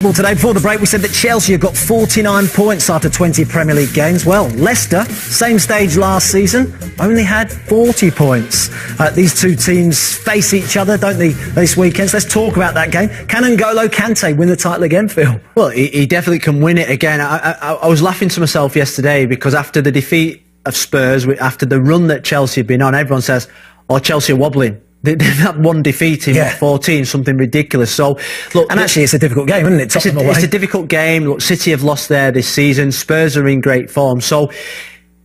Well, today, before the break, we said that Chelsea have got 49 points after 20 Premier League games. Well, Leicester, same stage last season, only had 40 points. These two teams face each other, don't they, this weekend? So let's talk about that game. Can N'Golo Kante win the title again, Phil? Well, he definitely can win it again. I was laughing to myself yesterday because after the defeat of Spurs, after the run that Chelsea have been on, everyone says, oh, Chelsea are wobbling. They've had one defeat in 14, something ridiculous. So, look, and actually, it's a difficult game, isn't it? It's a difficult game. Look, City have lost there this season. Spurs are in great form. So,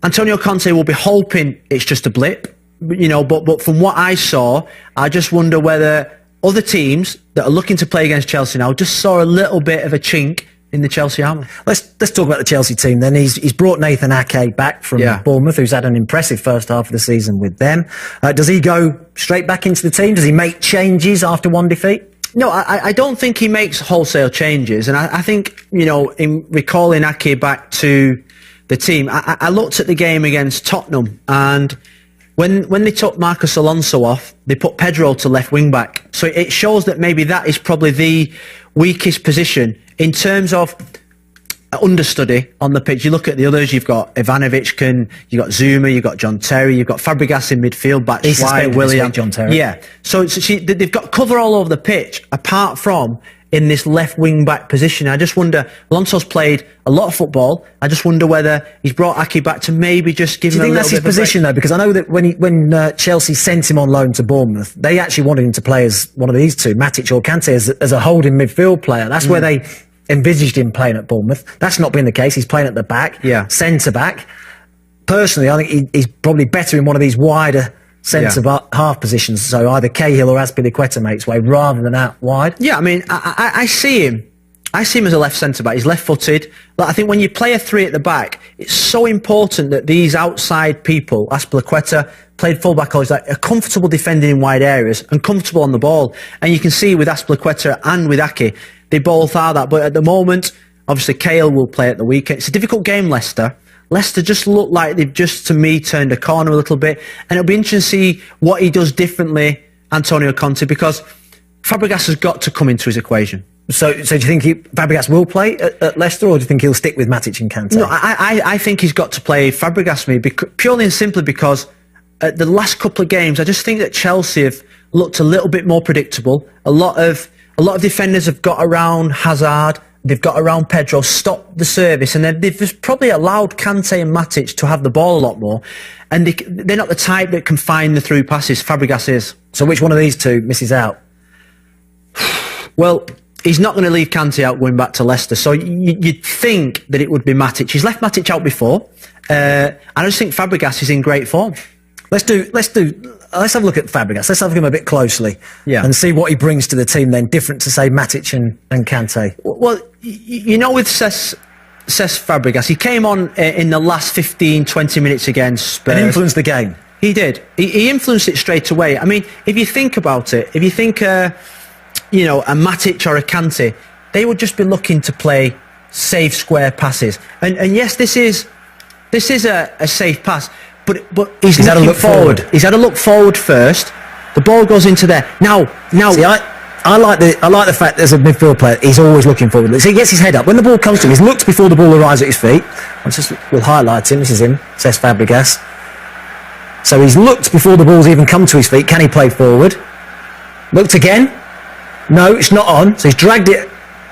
Antonio Conte will be hoping it's just a blip, you know. But from what I saw, I just wonder whether other teams that are looking to play against Chelsea now just saw a little bit of a chink in the Chelsea armour. Let's talk about the Chelsea team then. He's brought Nathan Ake back from Bournemouth, who's had an impressive first half of the season with them. Does he go straight back into the team? Does he make changes after one defeat? No, I don't think he makes wholesale changes. And I think, you know, in recalling Ake back to the team, I looked at the game against Tottenham, and when they took Marcos Alonso off, they put Pedro to left wing back. So it shows that maybe that is probably the weakest position in terms of understudy on the pitch. You look at the others, you've got Ivanovic, you've got Zuma, you've got John Terry, you've got Fabregas in midfield, Batshuayi, William, John Terry. Yeah. So they've got cover all over the pitch, apart from in this left wing back position. I just wonder, Alonso's played a lot of football. I just wonder whether he's brought Ake back to maybe just give him a little bit of a break. Do you think that's his position though? Because I know that when Chelsea sent him on loan to Bournemouth, they actually wanted him to play as one of these two, Matic or Kante, as a holding midfield player. That's where they envisaged him playing at Bournemouth. That's not been the case. He's playing at the back, centre back. Personally, I think he's probably better in one of these wider centre-half positions, so either Cahill or Azpilicueta makes way rather than out wide. Yeah, I mean, I see him. I see him as a left centre-back. He's left-footed. But I think when you play a three at the back, it's so important that these outside people, Azpilicueta, played full-back, are comfortable defending in wide areas and comfortable on the ball. And you can see with Azpilicueta and with Ake, they both are that. But at the moment, obviously, Cahill will play at the weekend. It's a difficult game, Leicester. Leicester just look like they've just, to me, turned a corner a little bit. And it'll be interesting to see what he does differently, Antonio Conte, because Fabregas has got to come into his equation. So do you think Fabregas will play at Leicester, or do you think he'll stick with Matic and Kante? No, I think he's got to play Fabregas, purely and simply because the last couple of games, I just think that Chelsea have looked a little bit more predictable. A lot of defenders have got around Hazard. They've got around Pedro, stopped the service, and they've just probably allowed Kante and Matic to have the ball a lot more. And they're not the type that can find the through passes. Fabregas is. So which one of these two misses out? Well, he's not going to leave Kante out going back to Leicester. So you'd think that it would be Matic. He's left Matic out before. And I just think Fabregas is in great form. Let's have a look at Fabregas. Let's have him a bit closely and see what he brings to the team then, different to, say, Matic and Kante. Well, you know, with Cesc Fabregas, he came on in the last 15, 20 minutes against Spurs. And influenced the game. He did. He influenced it straight away. I mean, if you think about it, if you think, you know, a Matic or a Kante, they would just be looking to play safe square passes. And yes, this is a safe pass. But he's had a look forward. He's had a look forward first. The ball goes into there. Now. See, I like the fact that as a midfield player, he's always looking forward. So he gets his head up when the ball comes to him. He's looked before the ball arrives at his feet. We'll highlight him. This is him, says Fabregas. So he's looked before the ball's even come to his feet. Can he play forward? Looked again. No, it's not on. So he's dragged it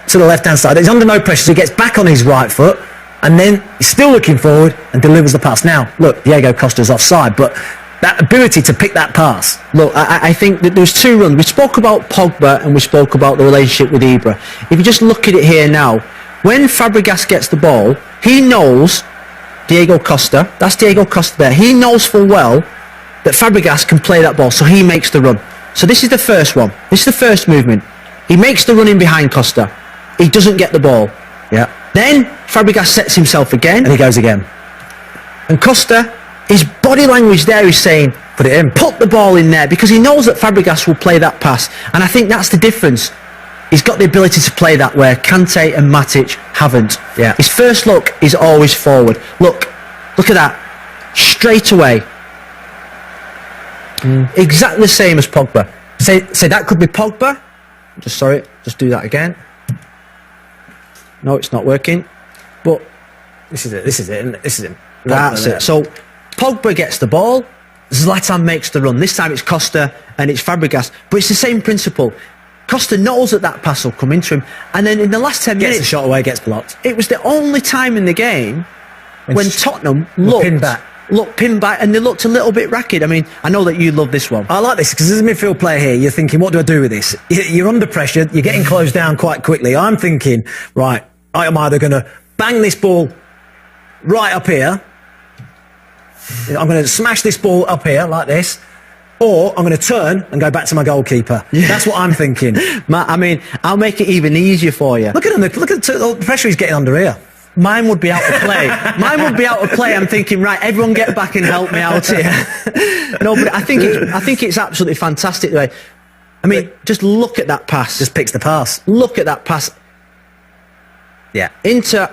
to the left-hand side. He's under no pressure. So he gets back on his right foot. And then he's still looking forward and delivers the pass. Now, look, Diego Costa's offside, but that ability to pick that pass. Look, I think that there's two runs. We spoke about Pogba and we spoke about the relationship with Ibra. If you just look at it here now, when Fabregas gets the ball, he knows Diego Costa, that's Diego Costa there, he knows full well that Fabregas can play that ball, so he makes the run. So this is the first one. This is the first movement. He makes the run in behind Costa. He doesn't get the ball. Yeah. Then Fabregas sets himself again. And he goes again. And Costa, his body language there is saying, put it in. Put the ball in there, because he knows that Fabregas will play that pass. And I think that's the difference. He's got the ability to play that where Kante and Matic haven't. Yeah. His first look is always forward. Look at that. Straight away. Exactly the same as Pogba. Say that could be Pogba. Just do that again. No, it's not working. But This is it. This is it. Isn't it? This is it. that's it. So Pogba gets the ball. Zlatan makes the run. This time it's Costa and it's Fabregas. But it's the same principle. Costa knows that pass will come into him. And then in the last 10 Gets minutes... the shot away, gets blocked. It was the only time in the game when Tottenham looked pinned back, and they looked a little bit ragged. I mean, I know that you love this one. I like this because as a midfield player here, you're thinking, what do I do with this? You're under pressure. You're getting closed down quite quickly. I'm thinking, right, I'm either going to bang this ball right up here. I'm going to smash this ball up here like this. Or I'm going to turn and go back to my goalkeeper. Yeah. That's what I'm thinking. Matt, I mean, I'll make it even easier for you. Look at him. Look at the pressure he's getting under here. Mine would be out of play. Mine would be out of play. I'm thinking, right, everyone get back and help me out here. No, but I think it's absolutely fantastic. The way, I mean, just look at that pass. Just picks the pass. Look at that pass. Yeah. Into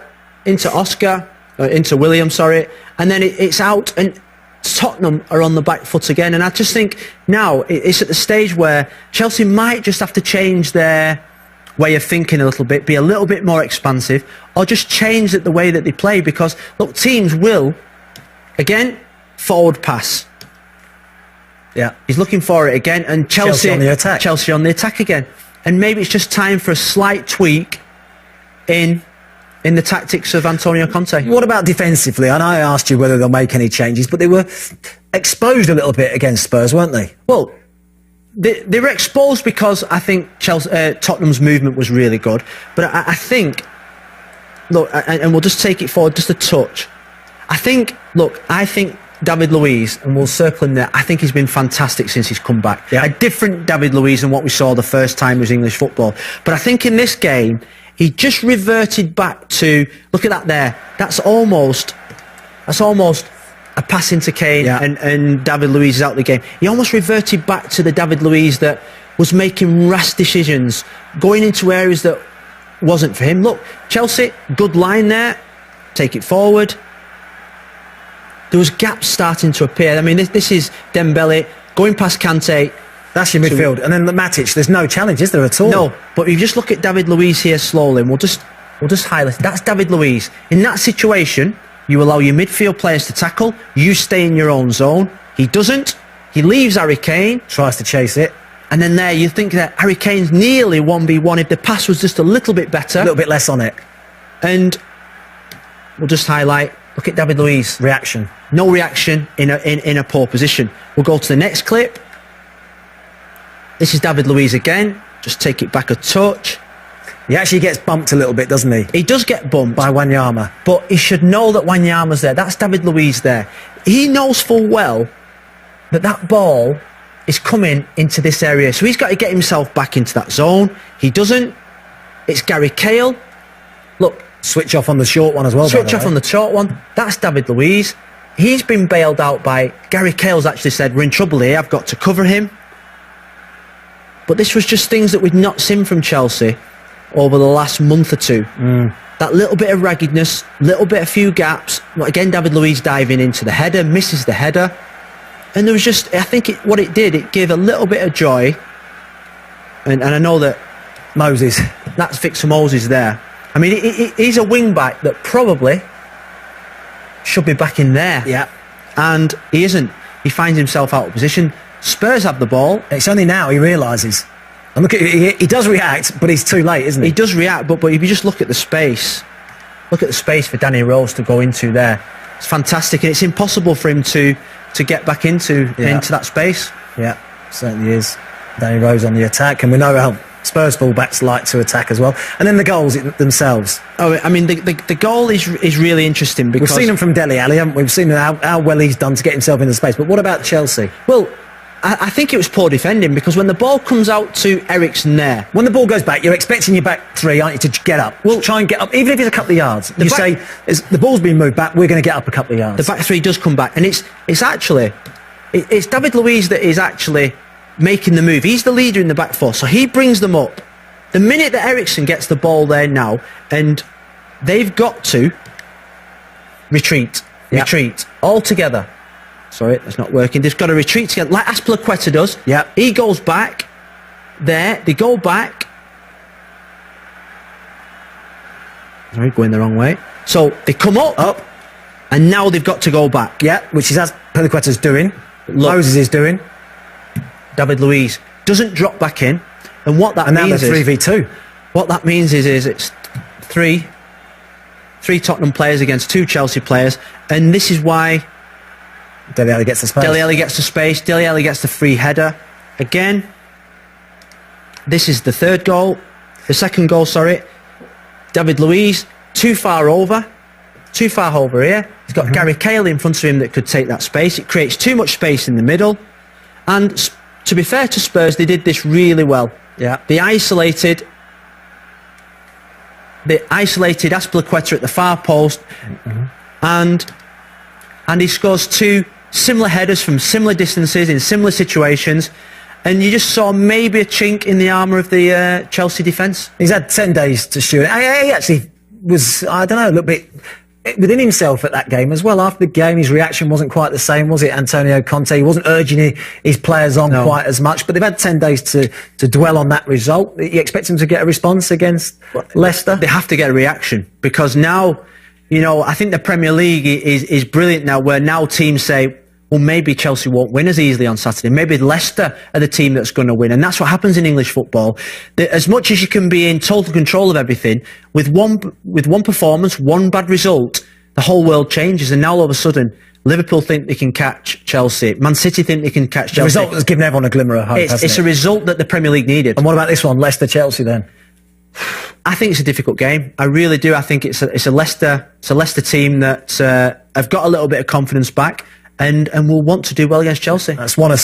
Oscar, into William, sorry, and then it's out, and Tottenham are on the back foot again. And I just think now it's at the stage where Chelsea might just have to change their way of thinking a little bit, be a little bit more expansive, or just change the way that they play, because look, teams will again forward pass. Yeah, he's looking for it again, and Chelsea on the attack. Chelsea on the attack again, and maybe it's just time for a slight tweak in the tactics of Antonio Conte. What about defensively? And I asked you whether they'll make any changes, but they were exposed a little bit against Spurs, weren't they? Well, they were exposed because I think Tottenham's movement was really good. But I think, look, and we'll just take it forward just a touch. I think David Luiz, and we'll circle him there, I think he's been fantastic since he's come back. Yeah. A different David Luiz than what we saw the first time he was English football. But I think in this game, he just reverted back to, look at that there, that's almost a pass into Kane, yeah. and David Luiz is out of the game. He almost reverted back to the David Luiz that was making rash decisions, going into areas that wasn't for him. Look, Chelsea, good line there, take it forward. There was gaps starting to appear. I mean, this is Dembele going past Kante. That's your midfield. And then the Matic, there's no challenge, is there at all? No, but if you just look at David Luiz here slowly, and we'll just highlight it. That's David Luiz. In that situation, you allow your midfield players to tackle, you stay in your own zone. He doesn't. He leaves Harry Kane. Tries to chase it. And then there you think that Harry Kane's nearly 1v1 if the pass was just a little bit better. A little bit less on it. And we'll just highlight, look at David Luiz. Reaction. No reaction in a poor position. We'll go to the next clip. This is David Luiz again. Just take it back a touch. He actually gets bumped a little bit, doesn't he? He does get bumped. By Wanyama. But he should know that Wanyama's there. That's David Luiz there. He knows full well that ball is coming into this area. So he's got to get himself back into that zone. He doesn't. It's Gary Cahill. Look. Switch off on the short one as well. Switch off on the short one. That's David Luiz. He's been bailed out by... Gary Cahill's actually said, we're in trouble here. I've got to cover him. But this was just things that we'd not seen from Chelsea over the last month or two. That little bit of raggedness, a few gaps. Again, David Luiz diving into the header, misses the header. And there was just, I think what it did, it gave a little bit of joy. And I know that Moses, that's Victor Moses there. I mean, he's a wing-back that probably should be back in there. Yeah. And he isn't. He finds himself out of position. Spurs have the ball. It's only now he realises. And look, he does react, but he's too late, isn't he? He does react, but if you just look at the space for Danny Rose to go into there. It's fantastic, and it's impossible for him to get back into that space. Yeah, certainly is. Danny Rose on the attack, and we know how Spurs fullbacks like to attack as well. And then the goals themselves. Oh, I mean, the goal is really interesting because... We've seen him from Dele Alli, haven't we? We've seen how well he's done to get himself into space. But what about Chelsea? Well, I think it was poor defending, because when the ball comes out to Eriksen there... When the ball goes back, you're expecting your back three, aren't you, to get up? Well, try and get up, even if it's a couple of yards. You say, the ball's been moved back, we're going to get up a couple of yards. The back three does come back, and it's David Luiz that is actually making the move. He's the leader in the back four, so he brings them up. The minute that Eriksen gets the ball there now, and they've got to retreat all together. Sorry, that's not working. They've got to retreat together, like Azpilicueta does. Yeah. He goes back there. They go back. Sorry, going the wrong way. So they come up, and now they've got to go back. Yeah, which is as Peliqueta's doing. Moses is doing. David Luiz doesn't drop back in, and what that And now means they're is 3v2. what that means is it's three Tottenham players against 2 Chelsea players, and this is why Dele Alli gets the space. Dele Alli gets the space. Dele Alli gets the free header. Again, this is the second goal, sorry. David Luiz, too far over here. He's got Gary Cahill in front of him that could take that space. It creates too much space in the middle. And to be fair to Spurs, they did this really well. Yeah. They isolated Azpilicueta at the far post, and he scores 2 similar headers from similar distances in similar situations, and you just saw maybe a chink in the armour of the Chelsea defence. He's had 10 days to shoot. He actually was, I don't know, a little bit within himself at that game as well. After the game, his reaction wasn't quite the same, was it, Antonio Conte? He wasn't urging his players on quite as much, but they've had 10 days to dwell on that result. You expect him to get a response against Leicester? They have to get a reaction, because now, I think the Premier League is brilliant now, where now teams say, well, maybe Chelsea won't win as easily on Saturday. Maybe Leicester are the team that's going to win. And that's what happens in English football. As much as you can be in total control of everything, with one performance, one bad result, the whole world changes. And now all of a sudden, Liverpool think they can catch Chelsea. Man City think they can catch Chelsea. The result has given everyone a glimmer of hope, It's a result that the Premier League needed. And what about this one, Leicester-Chelsea then? I think it's a difficult game. I really do. I think it's a Leicester team that have got a little bit of confidence back, and will want to do well against Chelsea. That's one of